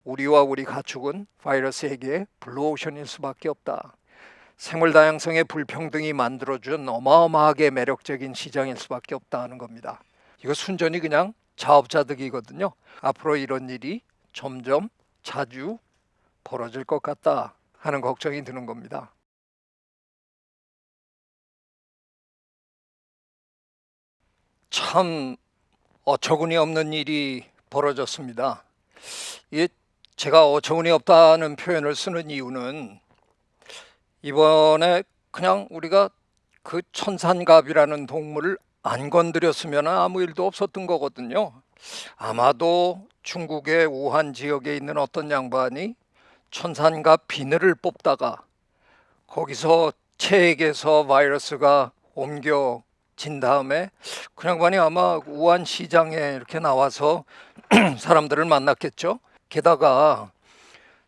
우리와 우리 가축은 바이러스에게 블루오션일 수밖에 없다. 생물 다양성의 불평등이 만들어준 어마어마하게 매력적인 시장일 수밖에 없다 하는 겁니다. 이거 순전히 그냥 자업자득이거든요. 앞으로 이런 일이 점점 자주 벌어질 것 같다 하는 걱정이 드는 겁니다. 참 어처구니 없는 일이 벌어졌습니다. 이게 제가 어처구니 없다는 표현을 쓰는 이유는 이번에 그냥 우리가 그 천산갑이라는 동물을 안 건드렸으면 아무 일도 없었던 거거든요. 아마도 중국의 우한 지역에 있는 어떤 양반이 천산갑 비늘을 뽑다가 거기서 체액에서 바이러스가 옮겨진 다음에 그 양반이 아마 우한 시장에 이렇게 나와서 사람들을 만났겠죠. 게다가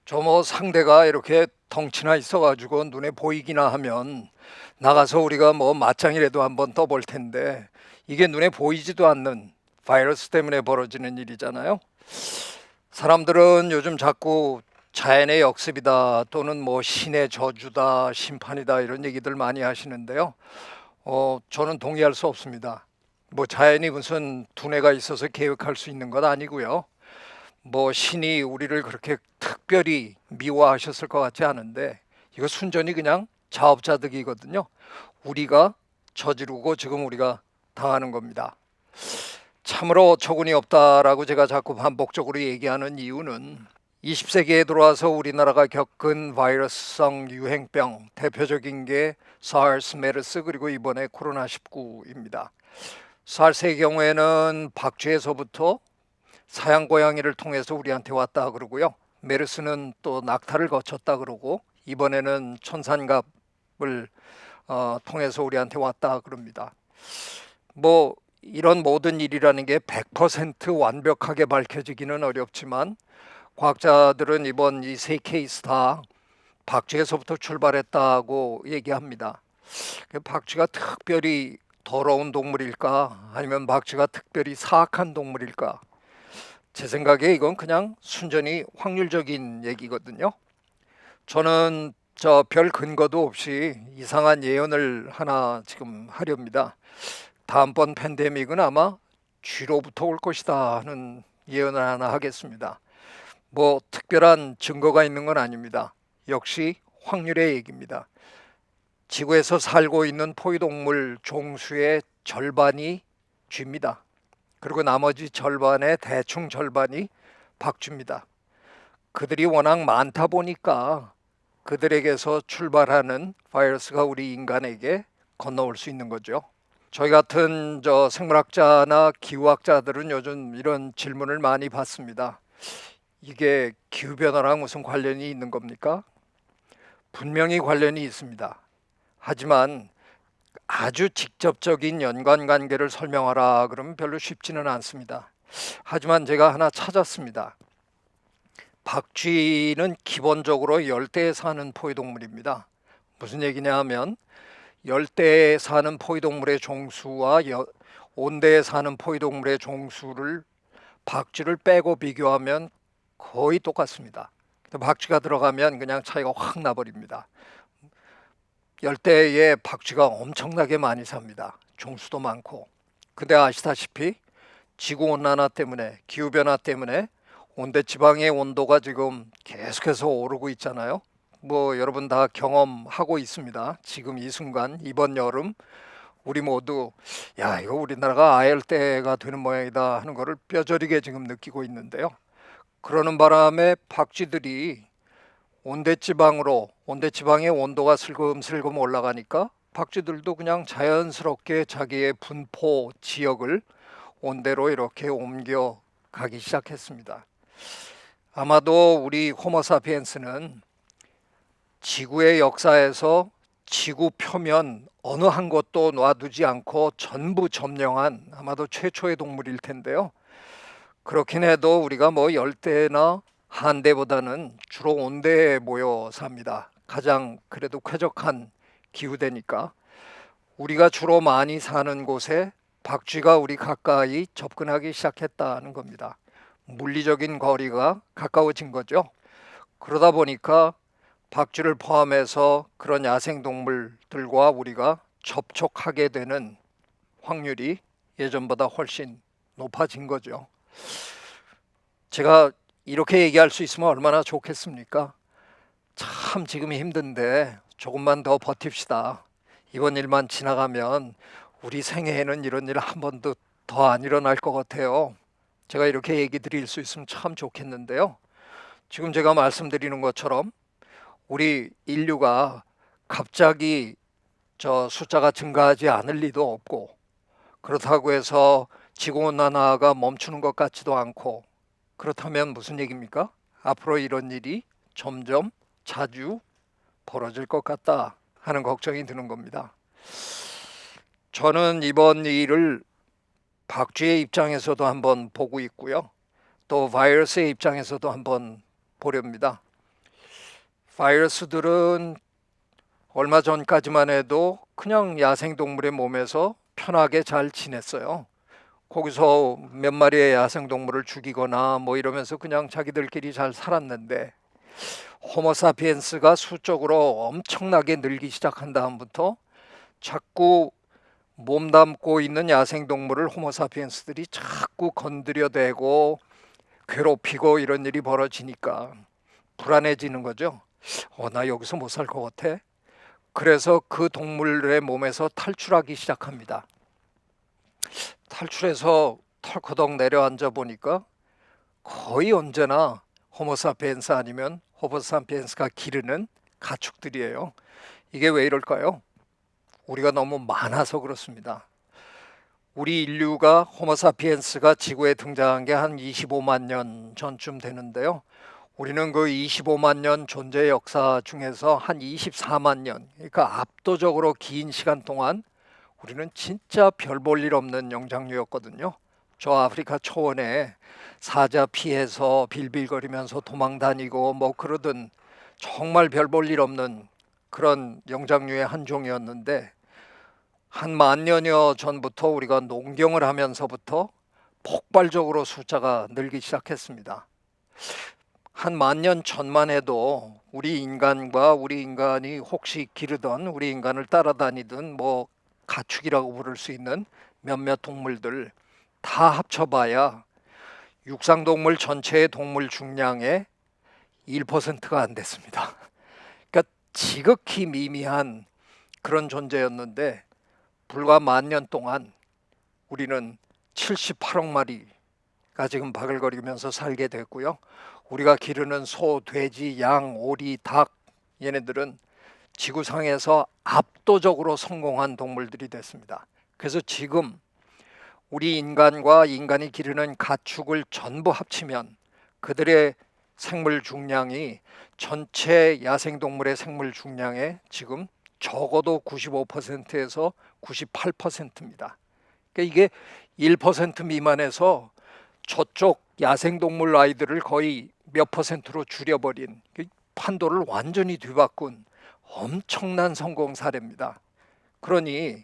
저 뭐 상대가 이렇게 덩치나 있어가지고 눈에 보이기나 하면 나가서 우리가 뭐 맞짱이라도 한번 떠볼 텐데 이게 눈에 보이지도 않는 바이러스 때문에 벌어지는 일이잖아요. 사람들은 요즘 자꾸 자연의 역습이다 또는 뭐 신의 저주다 심판이다 이런 얘기들 많이 하시는데요. 저는 동의할 수 없습니다. 뭐 자연이 무슨 두뇌가 있어서 계획할 수 있는 것 아니고요. 뭐 신이 우리를 그렇게 특별히 미워하셨을 것 같지 않은데 이거 순전히 그냥 자업자득이거든요. 우리가 저지르고 지금 우리가 당하는 겁니다. 참으로 어처구니 없다라고 제가 자꾸 반복적으로 얘기하는 이유는 20세기에 들어와서 우리나라가 겪은 바이러스성 유행병 대표적인 게 사르스, 메르스 그리고 이번에 코로나19입니다. 사르스의 경우에는 박쥐에서부터 사양 고양이를 통해서 우리한테 왔다 그러고요. 메르스는 또 낙타를 거쳤다 그러고 이번에는 천산갑을 통해서 우리한테 왔다 그럽니다. 뭐 이런 모든 일이라는 게 100% 완벽하게 밝혀지기는 어렵지만 과학자들은 이번 이 세 케이스 다 박쥐에서부터 출발했다고 얘기합니다. 박쥐가 특별히 더러운 동물일까 아니면 박쥐가 특별히 사악한 동물일까? 제 생각에 이건 그냥 순전히 확률적인 얘기거든요. 저는 저 별 근거도 없이 이상한 예언을 하나 지금 하렵니다. 다음번 팬데믹은 아마 쥐로부터 올 것이다 하는 예언을 하나 하겠습니다. 뭐 특별한 증거가 있는 건 아닙니다. 역시 확률의 얘기입니다. 지구에서 살고 있는 포유동물 종수의 절반이 쥐입니다. 그리고 나머지 절반의 대충 절반이 박쥐입니다. 그들이 워낙 많다 보니까 그들에게서 출발하는 바이러스가 우리 인간에게 건너올 수 있는 거죠. 저희 같은 저 생물학자나 기후학자들은 요즘 이런 질문을 많이 받습니다. 이게 기후변화랑 무슨 관련이 있는 겁니까? 분명히 관련이 있습니다. 하지만 아주 직접적인 연관관계를 설명하라 그러면 별로 쉽지는 않습니다. 하지만 제가 하나 찾았습니다. 박쥐는 기본적으로 열대에 사는 포유동물입니다. 무슨 얘기냐 하면 열대에 사는 포유동물의 종수와 온대에 사는 포유동물의 종수를 박쥐를 빼고 비교하면 거의 똑같습니다. 박쥐가 들어가면 그냥 차이가 확 나버립니다. 열대에 박쥐가 엄청나게 많이 삽니다. 종수도 많고. 근데 아시다시피 지구온난화 때문에 기후변화 때문에 온대 지방의 온도가 지금 계속해서 오르고 있잖아요. 뭐 여러분 다 경험하고 있습니다. 지금 이 순간 이번 여름 우리 모두 야 이거 우리나라가 아열대가 되는 모양이다 하는 거를 뼈저리게 지금 느끼고 있는데요. 그러는 바람에 박쥐들이 온대지방의 온도가 슬금슬금 올라가니까 박쥐들도 그냥 자연스럽게 자기의 분포 지역을 온대로 이렇게 옮겨 가기 시작했습니다. 아마도 우리 호모사피엔스는 지구의 역사에서 지구 표면 어느 한 곳도 놔두지 않고 전부 점령한 아마도 최초의 동물일 텐데요. 그렇긴 해도 우리가 뭐 열대나 한대보다는 주로 온대에 모여 삽니다. 가장 그래도 쾌적한 기후대니까 우리가 주로 많이 사는 곳에 박쥐가 우리 가까이 접근하기 시작했다는 겁니다. 물리적인 거리가 가까워진 거죠. 그러다 보니까 박쥐를 포함해서 그런 야생동물들과 우리가 접촉하게 되는 확률이 예전보다 훨씬 높아진 거죠. 제가 이렇게 얘기할 수 있으면 얼마나 좋겠습니까? 참 지금이 힘든데 조금만 더 버팁시다. 이번 일만 지나가면 우리 생애에는 이런 일 한 번도 더 안 일어날 것 같아요. 제가 이렇게 얘기 드릴 수 있으면 참 좋겠는데요. 지금 제가 말씀드리는 것처럼 우리 인류가 갑자기 저 숫자가 증가하지 않을 리도 없고, 그렇다고 해서 지구온난화가 멈추는 것 같지도 않고, 그렇다면 무슨 얘기입니까? 앞으로 이런 일이 점점 자주 벌어질 것 같다 하는 걱정이 드는 겁니다. 저는 이번 일을 박쥐의 입장에서도 한번 보고 있고요. 또 바이러스의 입장에서도 한번 보렵니다. 바이러스들은 얼마 전까지만 해도 그냥 야생동물의 몸에서 편하게 잘 지냈어요. 거기서 몇 마리의 야생동물을 죽이거나 뭐 이러면서 그냥 자기들끼리 잘 살았는데, 호모사피엔스가 수적으로 엄청나게 늘기 시작한 다음부터 자꾸 몸담고 있는 야생동물을 호모사피엔스들이 자꾸 건드려대고 괴롭히고 이런 일이 벌어지니까 불안해지는 거죠. 나 여기서 못 살 것 같아. 그래서 그 동물의 몸에서 탈출하기 시작합니다. 탈출해서 털커덕 내려앉아 보니까 거의 언제나 호모사피엔스 아니면 호모사피엔스가 기르는 가축들이에요. 이게 왜 이럴까요? 우리가 너무 많아서 그렇습니다. 우리 인류가 호모사피엔스가 지구에 등장한 게 한 25만 년 전쯤 되는데요. 우리는 그 25만 년 존재 역사 중에서 한 24만 년, 그러니까 압도적으로 긴 시간 동안 우리는 진짜 별 볼 일 없는 영장류였거든요. 저 아프리카 초원에 사자 피해서 빌빌거리면서 도망 다니고 뭐 그러던 정말 별 볼 일 없는 그런 영장류의 한 종이었는데, 한 만 년여 전부터 우리가 농경을 하면서부터 폭발적으로 숫자가 늘기 시작했습니다. 한 만 년 전만 해도 우리 인간과 우리 인간이 혹시 기르던, 우리 인간을 따라다니던 뭐 가축이라고 부를 수 있는 몇몇 동물들 다 합쳐봐야 육상동물 전체의 동물 중량의 1%가 안 됐습니다. 그러니까 지극히 미미한 그런 존재였는데, 불과 만 년 동안 우리는 78억 마리가 지금 바글거리면서 살게 됐고요. 우리가 기르는 소, 돼지, 양, 오리, 닭, 얘네들은 지구상에서 압도적으로 성공한 동물들이 됐습니다. 그래서 지금 우리 인간과 인간이 기르는 가축을 전부 합치면 그들의 생물 중량이 전체 야생동물의 생물 중량의 지금 적어도 95%에서 98%입니다. 그러니까 이게 1% 미만에서 저쪽 야생동물 아이들을 거의 몇 퍼센트로 줄여버린, 판도를 완전히 뒤바꾼 엄청난 성공 사례입니다. 그러니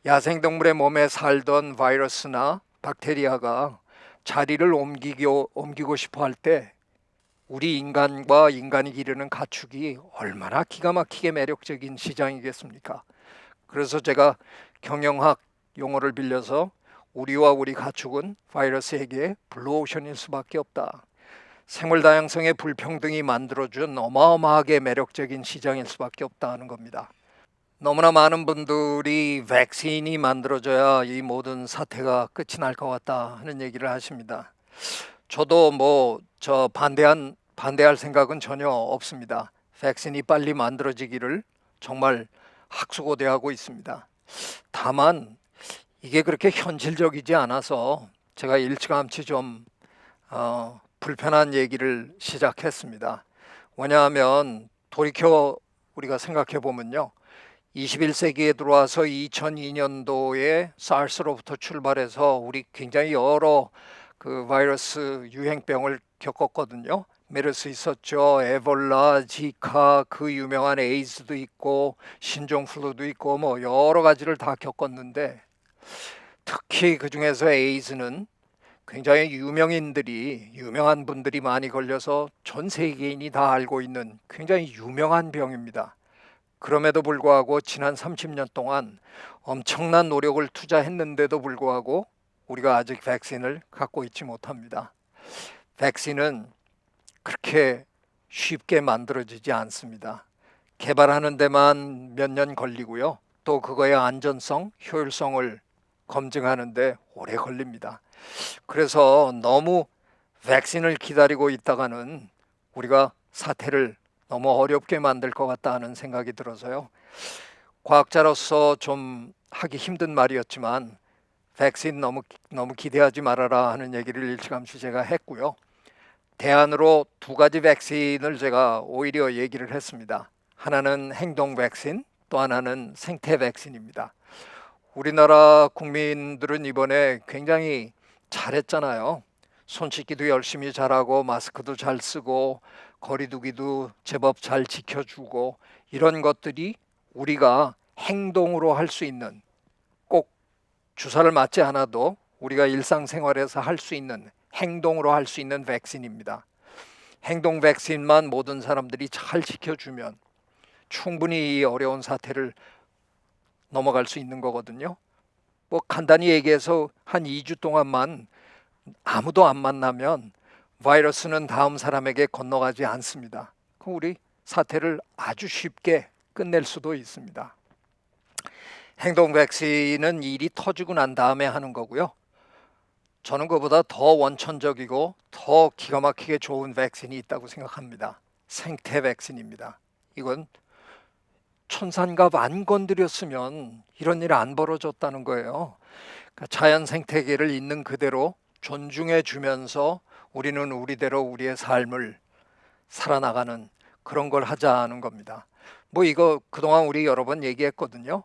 야생동물의 몸에 살던 바이러스나 박테리아가 자리를 옮기고 싶어 할 때 우리 인간과 인간이 기르는 가축이 얼마나 기가 막히게 매력적인 시장이겠습니까? 그래서 제가 경영학 용어를 빌려서 우리와 우리 가축은 바이러스에게 블루오션일 수밖에 없다. 생물 다양성의 불평등이 만들어준 어마어마하게 매력적인 시장일 수밖에 없다 하는 겁니다. 너무나 많은 분들이 백신이 만들어져야 이 모든 사태가 끝이 날 것 같다 하는 얘기를 하십니다. 저도 뭐 반대할 생각은 전혀 없습니다. 백신이 빨리 만들어지기를 정말 학수고대하고 있습니다. 다만 이게 그렇게 현실적이지 않아서 제가 일찌감치 좀 불편한 얘기를 시작했습니다. 왜냐하면 돌이켜 우리가 생각해 보면요, 21세기에 들어와서 2002년도에 사르스로부터 출발해서 우리 굉장히 여러 그 바이러스 유행병을 겪었거든요. 메르스 있었죠, 에볼라, 지카, 그 유명한 에이즈도 있고 신종플루도 있고 뭐 여러 가지를 다 겪었는데, 특히 그 중에서 에이즈는 굉장히 유명한 분들이 많이 걸려서 전 세계인이 다 알고 있는 굉장히 유명한 병입니다. 그럼에도 불구하고 지난 30년 동안 엄청난 노력을 투자했는데도 불구하고 우리가 아직 백신을 갖고 있지 못합니다. 백신은 그렇게 쉽게 만들어지지 않습니다. 개발하는 데만 몇 년 걸리고요. 또 그거의 안전성, 효율성을 검증하는데 오래 걸립니다. 그래서 너무 백신을 기다리고 있다가는 우리가 사태를 너무 어렵게 만들 것 같다 하는 생각이 들어서요. 과학자로서 좀 하기 힘든 말이었지만 백신 너무 기대하지 말아라 하는 얘기를 일찌감치 제가 했고요. 대안으로 두 가지 백신을 제가 오히려 얘기를 했습니다. 하나는 행동 백신, 또 하나는 생태 백신입니다. 우리나라 국민들은 이번에 굉장히 잘했잖아요. 손 씻기도 열심히 잘하고 마스크도 잘 쓰고 거리두기도 제법 잘 지켜주고 이런 것들이 우리가 행동으로 할 수 있는, 꼭 주사를 맞지 않아도 우리가 일상생활에서 할 수 있는, 행동으로 할 수 있는 백신입니다. 행동 백신만 모든 사람들이 잘 지켜주면 충분히 이 어려운 사태를 넘어갈 수 있는 거거든요. 뭐 간단히 얘기해서 한 2주 동안만 아무도 안 만나면 바이러스는 다음 사람에게 건너가지 않습니다. 그럼 우리 사태를 아주 쉽게 끝낼 수도 있습니다. 행동 백신은 일이 터지고 난 다음에 하는 거고요. 저는 그보다 더 원천적이고 더 기가 막히게 좋은 백신이 있다고 생각합니다. 생태 백신입니다. 이건 천산갑 안 건드렸으면 이런 일 안 벌어졌다는 거예요. 그러니까 자연 생태계를 있는 그대로 존중해 주면서 우리는 우리대로 우리의 삶을 살아나가는 그런 걸 하자는 겁니다. 뭐 이거 그동안 우리 여러 번 얘기했거든요.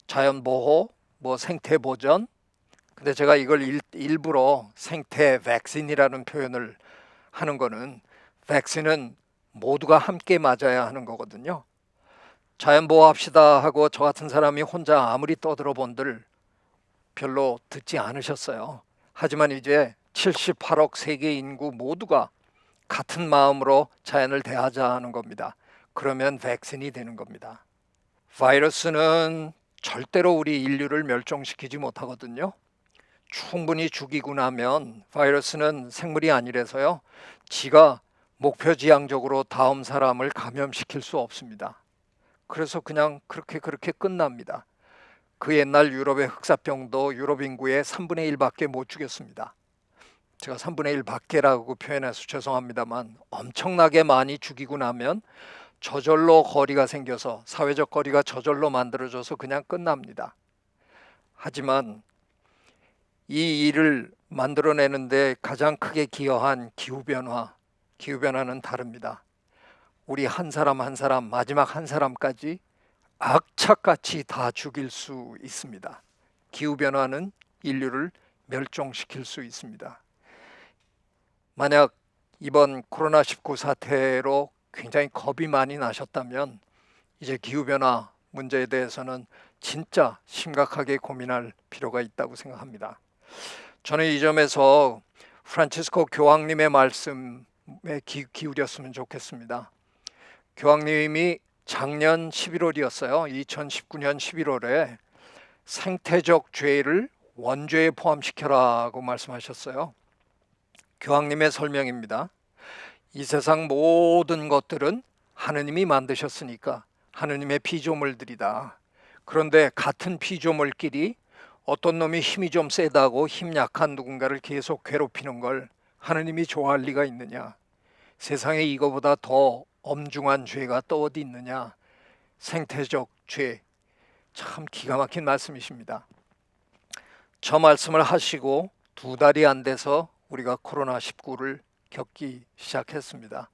자연 보호, 뭐 생태 보전. 근데 제가 이걸 일부러 생태 백신이라는 표현을 하는 거는, 백신은 모두가 함께 맞아야 하는 거거든요. 자연 보호합시다 하고 저 같은 사람이 혼자 아무리 떠들어 본들 별로 듣지 않으셨어요. 하지만 이제 78억 세계 인구 모두가 같은 마음으로 자연을 대하자 하는 겁니다. 그러면 백신이 되는 겁니다. 바이러스는 절대로 우리 인류를 멸종시키지 못하거든요. 충분히 죽이고 나면 바이러스는 생물이 아니라서요, 지가 목표지향적으로 다음 사람을 감염시킬 수 없습니다. 그래서 그냥 그렇게 끝납니다. 그 옛날 유럽의 흑사병도 유럽 인구의 3분의 1밖에 못 죽였습니다. 제가 3분의 1 밖에라고 표현해서 죄송합니다만, 엄청나게 많이 죽이고 나면 저절로 거리가 생겨서, 사회적 거리가 저절로 만들어져서 그냥 끝납니다. 하지만 이 일을 만들어내는데 가장 크게 기여한 기후변화는 다릅니다. 우리 한 사람 한 사람, 마지막 한 사람까지 악착같이 다 죽일 수 있습니다. 기후변화는 인류를 멸종시킬 수 있습니다. 만약 이번 코로나19 사태로 굉장히 겁이 많이 나셨다면, 이제 기후변화 문제에 대해서는 진짜 심각하게 고민할 필요가 있다고 생각합니다. 저는 이 점에서 프란치스코 교황님의 말씀에 기울였으면 좋겠습니다. 교황님이 작년 11월이었어요. 2019년 11월에 생태적 죄를 원죄에 포함시켜라고 말씀하셨어요. 교황님의 설명입니다. 이 세상 모든 것들은 하느님이 만드셨으니까 하느님의 피조물들이다. 그런데 같은 피조물끼리 어떤 놈이 힘이 좀 세다고 힘 약한 누군가를 계속 괴롭히는 걸 하느님이 좋아할 리가 있느냐? 세상에 이거보다 더 엄중한 죄가 또 어디 있느냐? 생태적 죄. 참 기가 막힌 말씀이십니다. 저 말씀을 하시고 두 달이 안 돼서 우리가 코로나19를 겪기 시작했습니다.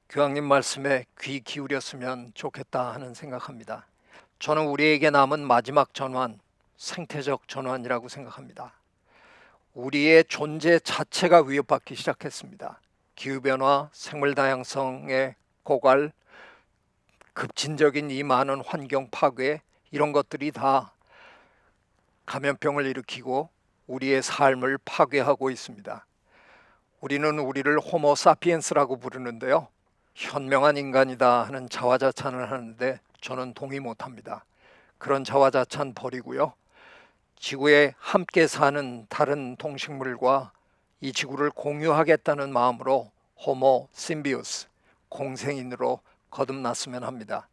교황님 말씀에 귀 기울였으면 좋겠다 하는 생각합니다. 저는 우리에게 남은 마지막 전환, 생태적 전환이라고 생각합니다. 우리의 존재 자체가 위협받기 시작했습니다. 기후변화, 생물다양성의 고갈, 급진적인 이 많은 환경 파괴, 이런 것들이 다 감염병을 일으키고 우리의 삶을 파괴하고 있습니다. 우리는 우리를 호모 사피엔스라고 부르는데요. 현명한 인간이다 하는 자화자찬을 하는데 저는 동의 못합니다. 그런 자화자찬 버리고요. 지구에 함께 사는 다른 동식물과 이 지구를 공유하겠다는 마음으로 호모 심비우스, 공생인으로 거듭났으면 합니다.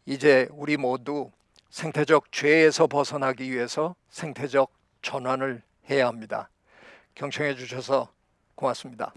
이제 우리 모두 생태적 죄에서 벗어나기 위해서 생태적 전환을 해야 합니다. 경청해 주셔서 고맙습니다.